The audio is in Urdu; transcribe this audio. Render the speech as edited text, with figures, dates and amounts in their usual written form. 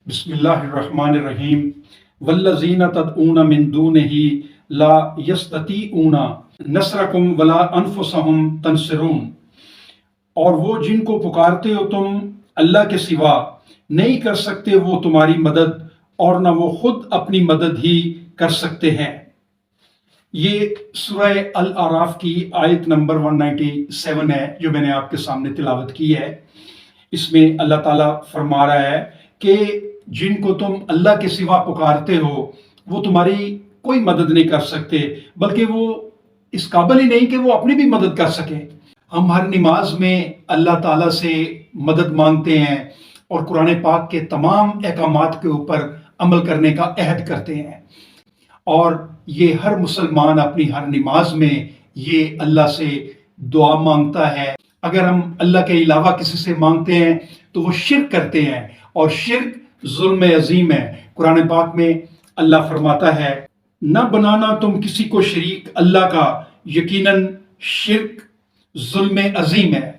بسم اللہ الرحمن الرحیم والذین تدعون من دونہ لا یستطیعون نصرکم ولا انفسہم تنصرون، اور وہ جن کو پکارتے ہو تم اللہ کے سوا نہیں کر سکتے وہ تمہاری مدد، اور نہ وہ خود اپنی مدد ہی کر سکتے ہیں۔ یہ سورہ الاعراف کی آیت نمبر 197 ہے جو میں نے آپ کے سامنے تلاوت کی ہے۔ اس میں اللہ تعالیٰ فرما رہا ہے کہ جن کو تم اللہ کے سوا پکارتے ہو وہ تمہاری کوئی مدد نہیں کر سکتے، بلکہ وہ اس قابل ہی نہیں کہ وہ اپنی بھی مدد کر سکیں۔ ہم ہر نماز میں اللہ تعالیٰ سے مدد مانگتے ہیں اور قرآن پاک کے تمام احکامات کے اوپر عمل کرنے کا عہد کرتے ہیں، اور یہ ہر مسلمان اپنی ہر نماز میں یہ اللہ سے دعا مانگتا ہے۔ اگر ہم اللہ کے علاوہ کسی سے مانگتے ہیں تو وہ شرک کرتے ہیں، اور شرک ظلم عظیم ہے۔ قرآن پاک میں اللہ فرماتا ہے، نہ بنانا تم کسی کو شریک اللہ کا، یقیناً شرک ظلم عظیم ہے۔